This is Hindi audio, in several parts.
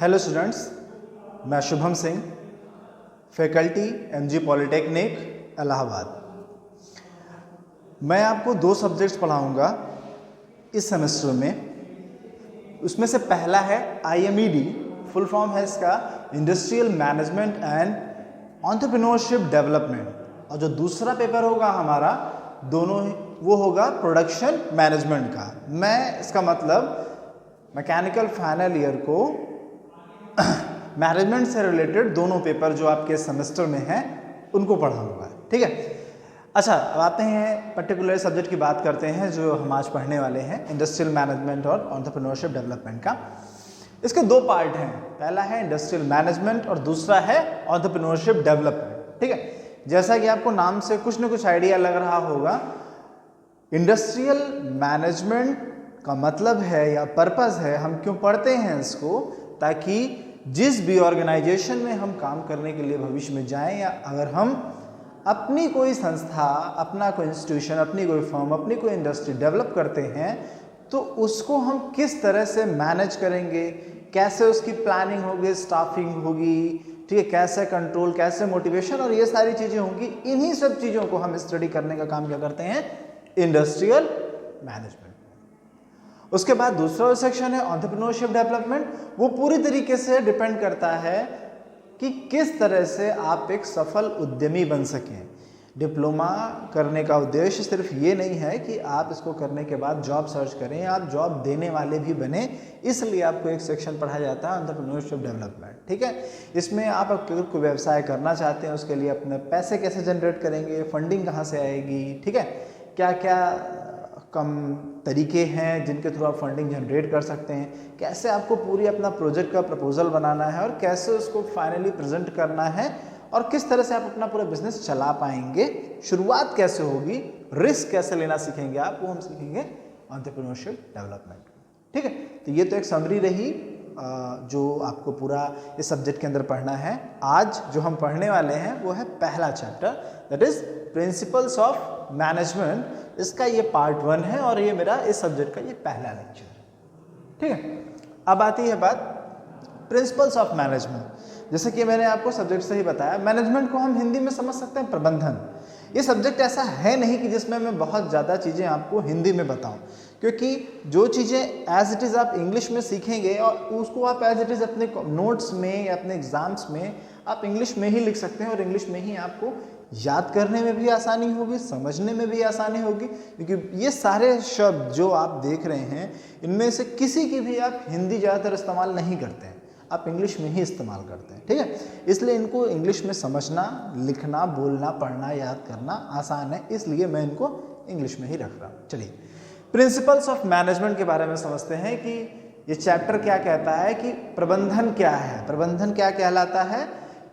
हेलो स्टूडेंट्स, मैं Shubham Singh, faculty MG polytechnic Allahabad. मैं आपको 2 सब्जेक्ट्स पढ़ाऊंगा इस सेमेस्टर में। उसमें से पहला है IMED, फुल फॉर्म है इसका industrial management and entrepreneurship development, और जो दूसरा पेपर होगा हमारा दोनों वो होगा प्रोडक्शन मैनेजमेंट का। मैं इसका मतलब मैकेनिकल फाइनल ईयर को मैनेजमेंट से रिलेटेड दोनों पेपर जो आपके सेमेस्टर में हैं उनको पढ़ाऊंगा, ठीक है। अच्छा, अब आते हैं पर्टिकुलर सब्जेक्ट की बात करते हैं जो हम आज पढ़ने वाले हैं, इंडस्ट्रियल मैनेजमेंट और एंटरप्रेन्योरशिप डेवलपमेंट का। इसके 2 पार्ट हैं, पहला है इंडस्ट्रियल मैनेजमेंट और दूसरा है एंटरप्रेन्योरशिप डेवलपमेंट, ठीक है। जैसा कि आपको नाम से कुछ न कुछ आइडिया लग रहा होगा, इंडस्ट्रियल मैनेजमेंट का मतलब है या पर्पस है, हम क्यों पढ़ते हैं इसको, ताकि जिस भी ऑर्गेनाइजेशन में हम काम करने के लिए भविष्य में जाएं, या अगर हम अपनी कोई संस्था, अपना कोई इंस्टीट्यूशन, अपनी कोई फर्म, अपनी कोई इंडस्ट्री डेवलप करते हैं, तो उसको हम किस तरह से मैनेज करेंगे, कैसे उसकी प्लानिंग होगी, स्टाफिंग होगी, ठीक है, कैसे कंट्रोल, कैसे मोटिवेशन, और ये सारी चीज़ें होंगी। इन्हीं सब चीज़ों को हम स्टडी करने का काम क्या करते हैं, इंडस्ट्रियल मैनेजमेंट। उसके बाद दूसरा सेक्शन है एंटरप्रेन्योरशिप डेवलपमेंट। वो पूरी तरीके से डिपेंड करता है कि किस तरह से आप एक सफल उद्यमी बन सकें। डिप्लोमा करने का उद्देश्य सिर्फ ये नहीं है कि आप इसको करने के बाद जॉब सर्च करें, आप जॉब देने वाले भी बने, इसलिए आपको एक सेक्शन पढ़ाया जाता है एंटरप्रेन्योरशिप डेवलपमेंट, ठीक है। इसमें आप अगर कोई व्यवसाय करना चाहते हैं, उसके लिए अपने पैसे कैसे जनरेट करेंगे, फंडिंग कहाँ से आएगी, ठीक है, क्या क्या कम तरीके हैं जिनके थ्रू आप फंडिंग जनरेट कर सकते हैं, कैसे आपको पूरी अपना प्रोजेक्ट का प्रपोजल बनाना है और कैसे उसको फाइनली प्रेजेंट करना है, और किस तरह से आप अपना पूरा बिजनेस चला पाएंगे, शुरुआत कैसे होगी, रिस्क कैसे लेना सीखेंगे आप, वो हम सीखेंगे एंटरप्रेन्योरशिप डेवलपमेंट, ठीक है। तो ये तो एक समरी रही जो आपको पूरा इस सब्जेक्ट के अंदर पढ़ना है। आज जो हम पढ़ने वाले हैं वो है पहला chapter, that is principles of management. इसका ये पार्ट 1 है और ये मेरा इस सब्जेक्ट का ये पहला लेक्चर है, ठीक है। अब आती है बात प्रिंसिपल्स ऑफ मैनेजमेंट। जैसे कि मैंने आपको सब्जेक्ट से ही बताया, मैनेजमेंट को हम हिंदी में समझ सकते हैं प्रबंधन। ये सब्जेक्ट ऐसा है नहीं कि जिसमें मैं बहुत ज़्यादा चीज़ें आपको हिंदी में बताऊं, क्योंकि जो चीज़ें एज इट इज़ आप इंग्लिश में सीखेंगे और उसको आप एज इट इज़ अपने नोट्स में या अपने एग्जाम्स में आप इंग्लिश में ही लिख सकते हैं, और इंग्लिश में ही आपको याद करने में भी आसानी होगी, समझने में भी आसानी होगी, क्योंकि ये सारे शब्द जो आप देख रहे हैं इनमें से किसी की भी आप हिंदी ज़्यादातर इस्तेमाल नहीं करते हैं, आप इंग्लिश में ही इस्तेमाल करते हैं, ठीक है। इसलिए इनको इंग्लिश में समझना, लिखना, बोलना, पढ़ना, याद करना आसान है, इसलिए मैं इनको इंग्लिश में ही रख रहा हूँ। चलिए, प्रिंसिपल्स ऑफ मैनेजमेंट के बारे में समझते हैं कि ये चैप्टर क्या कहता है, कि प्रबंधन क्या है, प्रबंधन क्या कहलाता है,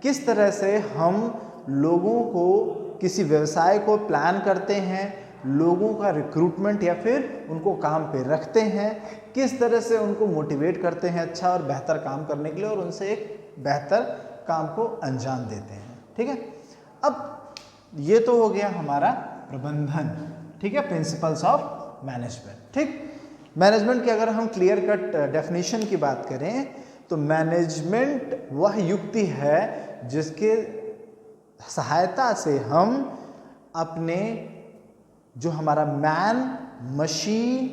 किस तरह से हम लोगों को, किसी व्यवसाय को प्लान करते हैं, लोगों का रिक्रूटमेंट या फिर उनको काम पे रखते हैं, किस तरह से उनको मोटिवेट करते हैं अच्छा और बेहतर काम करने के लिए, और उनसे एक बेहतर काम को अंजाम देते हैं, ठीक है। अब ये तो हो गया हमारा प्रबंधन, ठीक है, प्रिंसिपल्स ऑफ मैनेजमेंट, ठीक। मैनेजमेंट की अगर हम क्लियर कट डेफिनेशन की बात करें तो मैनेजमेंट वह युक्ति है जिसके सहायता से हम अपने जो हमारा मैन, मशीन,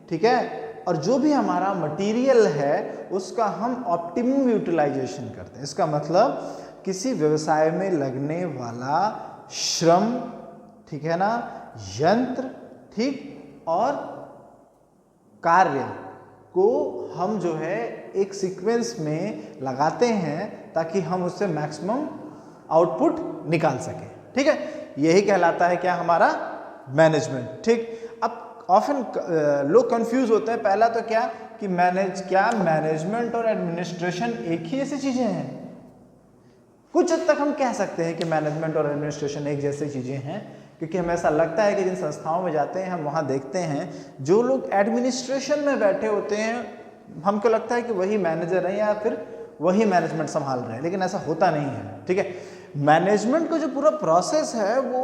ठीक है, और जो भी हमारा मटेरियल है उसका हम ऑप्टिमम यूटिलाइजेशन करते हैं। इसका मतलब किसी व्यवसाय में लगने वाला श्रम, ठीक है ना, यंत्र, ठीक, और कार्य को हम जो है एक सीक्वेंस में लगाते हैं ताकि हम उससे मैक्सिमम आउटपुट निकाल सकें, ठीक है। यही कहलाता है क्या, हमारा मैनेजमेंट, ठीक। अब ऑफन लोग कंफ्यूज होते हैं, पहला तो क्या कि मैनेजमेंट और एडमिनिस्ट्रेशन एक ही जैसी चीजें हैं। कुछ हद तक हम कह सकते हैं कि मैनेजमेंट और एडमिनिस्ट्रेशन एक जैसी चीजें हैं, क्योंकि हमें ऐसा लगता है कि जिन संस्थाओं में जाते हैं हम वहाँ देखते हैं जो लोग एडमिनिस्ट्रेशन में बैठे होते हैं, हमको लगता है कि वही मैनेजर है या फिर वही मैनेजमेंट संभाल रहे हैं, लेकिन ऐसा होता नहीं है, ठीक है। मैनेजमेंट का जो पूरा प्रोसेस है वो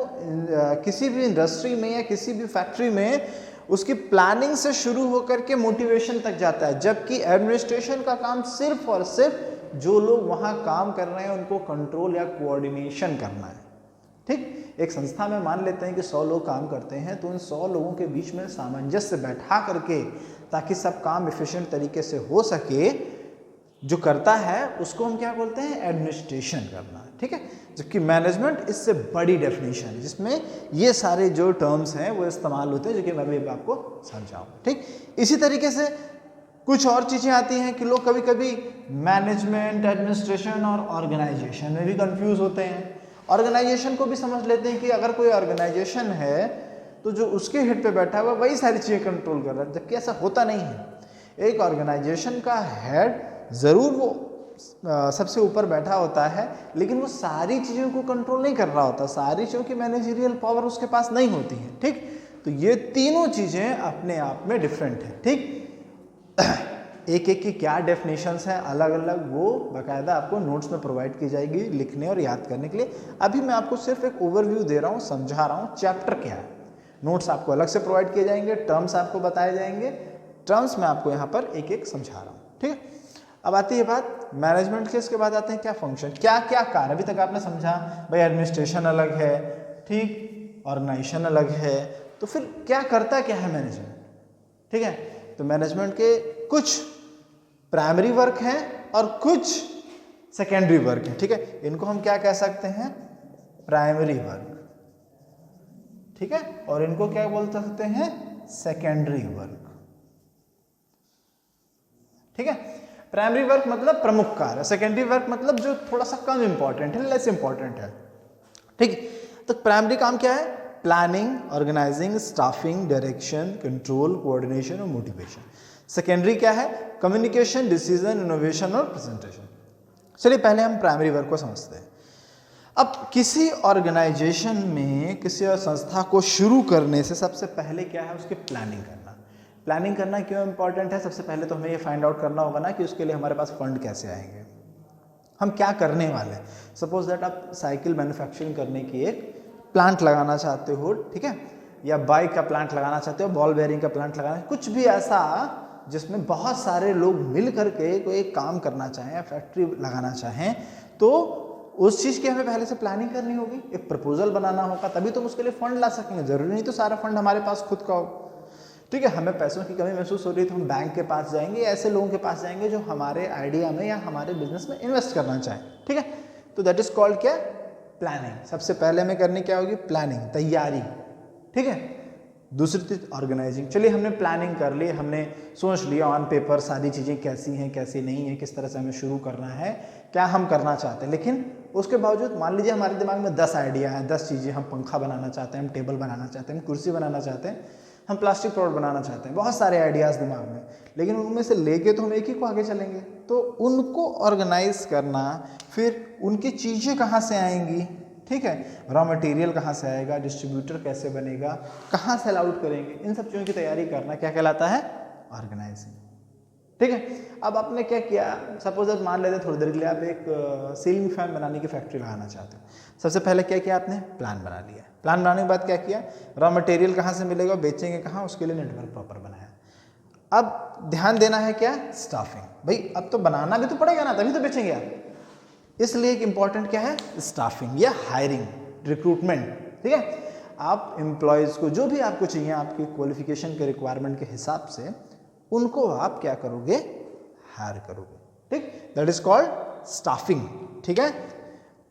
किसी भी इंडस्ट्री में या किसी भी फैक्ट्री में उसकी प्लानिंग से शुरू होकर के मोटिवेशन तक जाता है, जबकि एडमिनिस्ट्रेशन का काम सिर्फ और सिर्फ जो लोग वहाँ काम कर रहे हैं उनको कंट्रोल या कोऑर्डिनेशन करना है। ठीक, एक संस्था में मान लेते हैं कि 100 लोग काम करते हैं, तो उन 100 लोगों के बीच में सामंजस्य बैठा करके ताकि सब काम एफिशिएंट तरीके से हो सके, जो करता है उसको हम क्या बोलते हैं, एडमिनिस्ट्रेशन करना। ठीक है, जबकि मैनेजमेंट इससे बड़ी डेफिनेशन है जिसमें ये सारे जो टर्म्स हैं वो इस्तेमाल होते हैं, जो कि मैं भी आपको समझाऊंगा। ठीक, इसी तरीके से कुछ और चीज़ें आती हैं कि लोग कभी कभी मैनेजमेंट, एडमिनिस्ट्रेशन और ऑर्गेनाइजेशन में भी कंफ्यूज होते हैं। ऑर्गेनाइजेशन को भी समझ लेते हैं कि अगर कोई ऑर्गेनाइजेशन है तो जो उसके हेड पे बैठा हुआ वही सारी चीज़ें कंट्रोल कर रहा है, जबकि ऐसा होता नहीं है। एक ऑर्गेनाइजेशन का हेड ज़रूर वो सबसे ऊपर बैठा होता है, लेकिन वो सारी चीज़ों को कंट्रोल नहीं कर रहा होता, सारी चीज़ों की मैनेजरियल पावर उसके पास नहीं होती है। ठीक, तो ये तीनों चीज़ें अपने आप में डिफरेंट है। ठीक, एक एक की क्या डेफिनेशंस हैं अलग अलग, वो बाकायदा आपको नोट्स में प्रोवाइड की जाएगी लिखने और याद करने के लिए। अभी मैं आपको सिर्फ एक ओवरव्यू दे रहा हूँ, समझा रहा हूँ चैप्टर क्या है। नोट्स आपको अलग से प्रोवाइड किए जाएंगे, टर्म्स आपको बताए जाएंगे, टर्म्स मैं आपको यहाँ पर एक एक समझा रहा हूँ। ठीक है, अब आती है बात मैनेजमेंट के, इसके बाद आते हैं क्या फंक्शन, क्या क्या कार्य। अभी तक आपने समझा भाई एडमिनिस्ट्रेशन अलग है, ठीक, ऑर्गेनाइजेशन अलग है, तो फिर क्या करता क्या है मैनेजमेंट। ठीक है, तो मैनेजमेंट के कुछ प्राइमरी वर्क हैं और कुछ सेकेंडरी वर्क हैं। ठीक है, इनको हम क्या कह सकते हैं, प्राइमरी वर्क। ठीक है, और इनको क्या बोल सकते हैं, सेकेंडरी वर्क। ठीक है, प्राइमरी वर्क मतलब प्रमुख कार्य, सेकेंडरी वर्क मतलब जो थोड़ा सा कम इंपॉर्टेंट है, लेस इंपॉर्टेंट है। ठीक, तो प्राइमरी काम क्या है, planning, organising, staffing, direction, control, coordination और मोटिवेशन। सेकेंडरी क्या है, कम्युनिकेशन, डिसीजन, इनोवेशन और प्रेजेंटेशन। चलिए पहले हम प्राइमरी वर्क को समझते हैं। अब किसी ऑर्गेनाइजेशन में, किसी और संस्था को शुरू करने से सबसे पहले क्या है, उसकी प्लानिंग करना। प्लानिंग करना क्यों इंपॉर्टेंट है, सबसे पहले तो हमें ये फाइंड आउट करना होगा ना कि उसके लिए हमारे पास फंड कैसे आएंगे, हम क्या करने वाले हैं। सपोज दैट आप साइकिल मैन्युफैक्चरिंग करने की एक प्लांट लगाना चाहते हो, ठीक है, या बाइक का प्लांट लगाना चाहते हो, बॉल बेयरिंग का प्लांट लगाना, कुछ भी ऐसा जिसमें बहुत सारे लोग मिल करके कोई एक काम करना चाहें या फैक्ट्री लगाना चाहें, तो उस चीज़ की हमें पहले से प्लानिंग करनी होगी, एक प्रपोजल बनाना होगा, तभी तो हम उसके लिए फंड ला सकेंगे। जरूरी नहीं तो सारा फंड हमारे पास खुद का हो। ठीक है, हमें पैसों की कमी महसूस हो रही है तो हम बैंक के पास जाएंगे, ऐसे लोगों के पास जाएंगे जो हमारे आइडिया में या हमारे बिजनेस में इन्वेस्ट करना चाहें। ठीक है, तो दैट इज कॉल्ड क्या, प्लानिंग। सबसे पहले हमें करनी क्या होगी, प्लानिंग, तैयारी। ठीक है, दूसरी चीज ऑर्गेनाइजिंग। चलिए हमने प्लानिंग कर ली, हमने सोच लिया ऑन पेपर सारी चीज़ें कैसी हैं कैसी नहीं है, किस तरह से हमें शुरू करना है, क्या हम करना चाहते हैं। लेकिन उसके बावजूद मान लीजिए हमारे दिमाग में 10 आइडिया हैं, 10 चीज़ें, हम पंखा बनाना चाहते हैं, हम टेबल बनाना चाहते हैं, हम कुर्सी बनाना चाहते हैं, हम प्लास्टिक प्रोडक्ट बनाना चाहते हैं, बहुत सारे आइडियाज़ दिमाग में, लेकिन उनमें से लेके तो हम एक ही को आगे चलेंगे। तो उनको ऑर्गेनाइज करना, फिर उनकी चीज़ें कहाँ से आएंगी, ठीक है, रॉ मटेरियल कहाँ से आएगा, डिस्ट्रीब्यूटर कैसे बनेगा, कहाँ से अलाउट करेंगे, इन सब चीज़ों की तैयारी करना क्या कहलाता है, ऑर्गेनाइजिंग। ठीक है, अब आपने क्या किया, सपोज आप मान लेते थोड़ी देर के लिए आप एक सीलिंग फैन बनाने की फैक्ट्री लगाना चाहते हो। सबसे पहले क्या किया आपने, प्लान बना लिया। प्लान बनाने के बाद क्या किया, रॉ मटेरियल कहाँ से मिलेगा, बेचेंगे कहाँ, उसके लिए नेटवर्क प्रॉपर बनाया। अब ध्यान देना है क्या, स्टाफिंग। भाई अब तो बनाना भी तो पड़ेगा ना, तभी तो बेचेंगे आप, इसलिए एक इंपॉर्टेंट क्या है, स्टाफिंग या हायरिंग, रिक्रूटमेंट। ठीक है, आप एम्प्लॉयज़ को जो भी आपको चाहिए आपकी क्वालिफिकेशन के रिक्वायरमेंट के हिसाब से उनको आप क्या करोगे, हायर करोगे। ठीक, दैट इज कॉल्ड स्टाफिंग। ठीक है,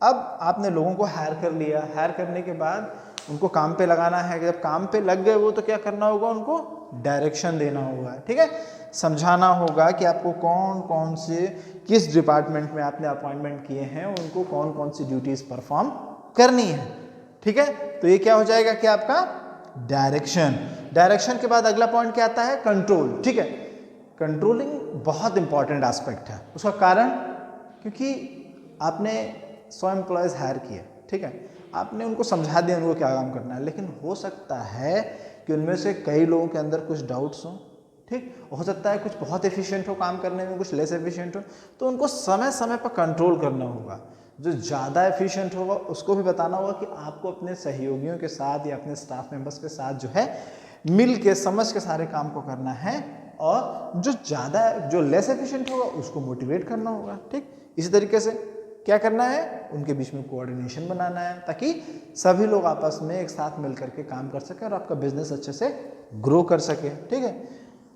अब आपने लोगों को हायर कर लिया, हायर करने के बाद उनको काम पे लगाना है। जब काम पे लग गए वो, तो क्या करना होगा, उनको डायरेक्शन देना होगा। ठीक है, समझाना होगा कि आपको कौन कौन से, किस डिपार्टमेंट में आपने अपॉइंटमेंट किए हैं, उनको कौन कौन सी ड्यूटीज परफॉर्म करनी है। ठीक है, तो ये क्या हो जाएगा कि आपका डायरेक्शन। डायरेक्शन के बाद अगला पॉइंट क्या आता है, कंट्रोल। ठीक है, कंट्रोलिंग बहुत इंपॉर्टेंट एस्पेक्ट है। उसका कारण, क्योंकि आपने 100 एम्प्लॉयज़ हायर किए, ठीक है, आपने उनको समझा दिया उनको क्या काम करना है, लेकिन हो सकता है कि उनमें से कई लोगों के अंदर कुछ डाउट्स हों। ठीक, हो सकता है कुछ बहुत एफिशिएंट हो काम करने में, कुछ लेस एफिशिएंट हो, तो उनको समय समय पर कंट्रोल करना होगा। जो ज़्यादा एफिशिएंट होगा उसको भी बताना होगा कि आपको अपने सहयोगियों के साथ या अपने स्टाफ मेंबर्स के साथ जो है मिल के समझ के सारे काम को करना है, और जो लेस एफिशिएंट होगा उसको मोटिवेट करना होगा। ठीक, इसी तरीके से क्या करना है, उनके बीच में कोऑर्डिनेशन बनाना है ताकि सभी लोग आपस में एक साथ मिल करके काम कर सके और आपका बिजनेस अच्छे से ग्रो कर सके। ठीक है।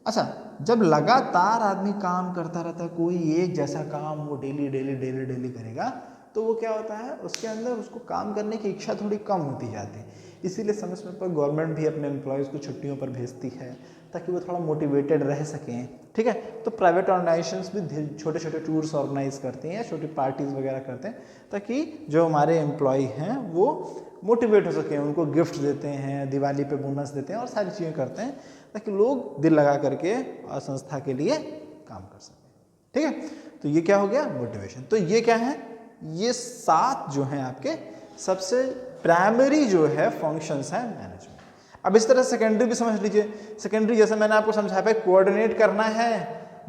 अच्छा, जब लगातार आदमी काम करता रहता है, कोई एक जैसा काम वो डेली करेगा, तो वो क्या होता है, उसके अंदर उसको काम करने की इच्छा थोड़ी कम होती जाती है। इसीलिए समय समय पर गवर्नमेंट भी अपने एम्प्लॉयज़ को छुट्टियों पर भेजती है ताकि वो थोड़ा मोटिवेटेड रह सकें। ठीक है। तो प्राइवेट ऑर्गेनाइजेशंस भी छोटे छोटे टूर्स ऑर्गेनाइज करती हैं या छोटी पार्टीज़ वगैरह करते हैं ताकि जो हमारे एम्प्लॉय हैं वो मोटिवेट हो सकें, उनको गिफ्ट देते हैं, दिवाली पे बोनस देते हैं और सारी चीज़ें करते हैं ताकि लोग दिल लगा करके संस्था के लिए काम कर सकें। ठीक है। तो ये क्या हो गया, मोटिवेशन। तो ये क्या है, ये 7 जो हैं आपके सबसे प्राइमरी जो है फंक्शंस हैं मैनेजमेंट। अब इस तरह सेकेंडरी भी समझ लीजिए। सेकेंडरी जैसे मैंने आपको समझाया, भाई कोऑर्डिनेट करना है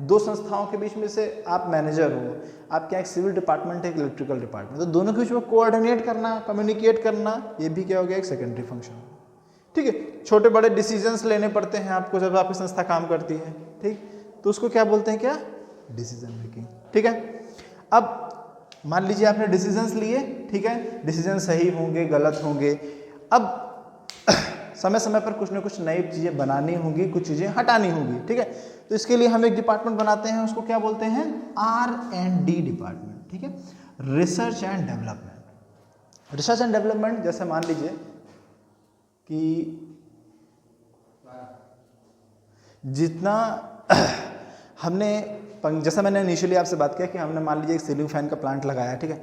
2 संस्थाओं के बीच में से, आप मैनेजर हो, आपके यहाँ एक सिविल डिपार्टमेंट है, एक इलेक्ट्रिकल डिपार्टमेंट, तो दोनों के बीच में कोऑर्डिनेट करना, कम्युनिकेट करना, ये भी क्या हो गया, एक सेकेंडरी फंक्शन। ठीक है। छोटे बड़े डिसीजंस लेने पड़ते हैं आपको जब आपकी संस्था काम करती है। ठीक, तो उसको क्या बोलते हैं, क्या, डिसीजन मेकिंग। ठीक है। अब मान लीजिए आपने डिसीजंस लिए, ठीक है, डिसीजन सही होंगे, गलत होंगे, अब समय समय पर कुछ ना कुछ नई चीज़ें बनानी होंगी, कुछ चीज़ें हटानी होंगी। ठीक है। तो इसके लिए हम एक डिपार्टमेंट बनाते हैं, उसको क्या बोलते हैं, R&D डिपार्टमेंट। ठीक है, research and development. Research and development, जैसे मान लीजिए कि जितना हमने, जैसा मैंने इनिशियली आपसे बात किया कि हमने मान लीजिए एक सीलिंग फैन का प्लांट लगाया। ठीक है।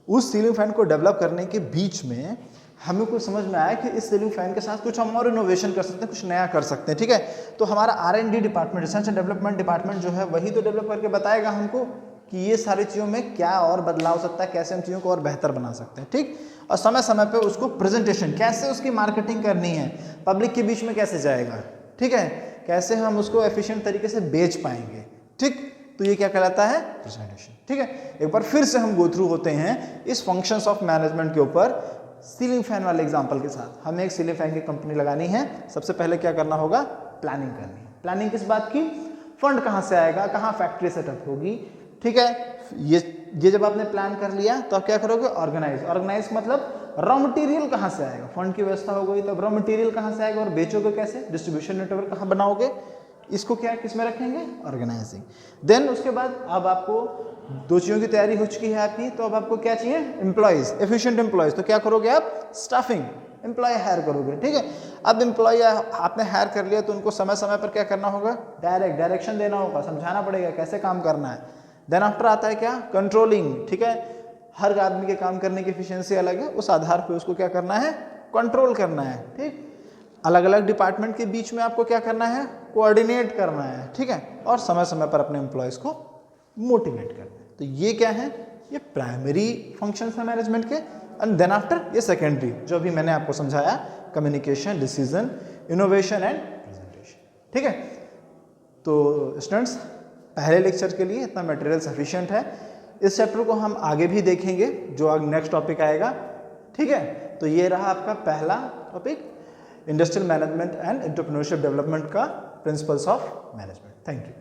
उस सीलिंग फैन को डेवलप करने के बीच में हमें कुछ समझ में आया कि इस सीलिंग फैन के साथ कुछ हम और इनोवेशन कर सकते हैं, कुछ नया कर सकते हैं। ठीक है। तो हमारा R&D department, research and development department जो है वही तो डेवलप करके बताएगा हमको कि ये सारी चीज़ों में क्या और बदलाव हो सकता है, कैसे हम चीज़ों को और बेहतर बना सकते हैं। ठीक, और समय समय पे उसको प्रेजेंटेशन, कैसे उसकी मार्केटिंग करनी है, पब्लिक के बीच में कैसे जाएगा, ठीक है, कैसे हम उसको एफिशिएंट तरीके से बेच पाएंगे। ठीक, तो ये क्या कहलाता है, प्रेजेंटेशन। ठीक है। एक बार फिर से हम गो थ्रू होते हैं इस फंक्शंस ऑफ मैनेजमेंट के ऊपर सीलिंग फैन वाले एग्जांपल के साथ। हमें एक सीलिंग फैन की कंपनी लगानी है, सबसे पहले क्या करना होगा, प्लानिंग करनी है। प्लानिंग किस बात की, फंड कहाँ से आएगा, कहाँ फैक्ट्री सेटअप होगी। ठीक है। ये जब आपने प्लान कर लिया तो आप क्या करोगे, ऑर्गेनाइज मतलब रॉ मटेरियल कहाँ से आएगा, फंड की व्यवस्था हो गई, तब रॉ मटेरियल कहाँ से आएगा और बेचोगे कैसे, डिस्ट्रीब्यूशन नेटवर्क कहाँ बनाओगे, इसको क्या किस में रखेंगे, ऑर्गेनाइजिंग। देन उसके बाद अब आपको 2 चीज़ों की तैयारी हो चुकी है आपकी, तो अब आपको क्या चाहिए, एम्प्लॉयज़, एफिशिएंट एम्प्लॉयज़। तो क्या करोगे आप, स्टाफिंग, एम्प्लॉय हायर करोगे। ठीक है। अब एम्प्लॉय आपने हायर कर लिया तो उनको समय समय पर क्या करना होगा, डायरेक्शन देना होगा, समझाना पड़ेगा कैसे काम करना है। देन आफ्टर आता है क्या, कंट्रोलिंग। ठीक है। हर आदमी के काम करने की एफिशिएंसी अलग है, उस आधार पर उसको क्या करना है, कंट्रोल करना है। ठीक, अलग अलग डिपार्टमेंट के बीच में आपको क्या करना है, कोऑर्डिनेट करना है। ठीक है। और समय समय पर अपने एम्प्लॉयज़ को मोटिवेट करना है। तो ये क्या है, ये प्राइमरी फंक्शंस है मैनेजमेंट के। एंड देन आफ्टर ये सेकेंडरी, जो अभी मैंने आपको समझाया, communication, decision, innovation and presentation. ठीक है। तो स्टूडेंट्स, पहले लेक्चर के लिए इतना मटेरियल सफिशिएंट है। इस चैप्टर को हम आगे भी देखेंगे, जो आगे नेक्स्ट टॉपिक आएगा। ठीक है। तो ये रहा आपका पहला topic, industrial management and entrepreneurship development का principles of management. Thank you.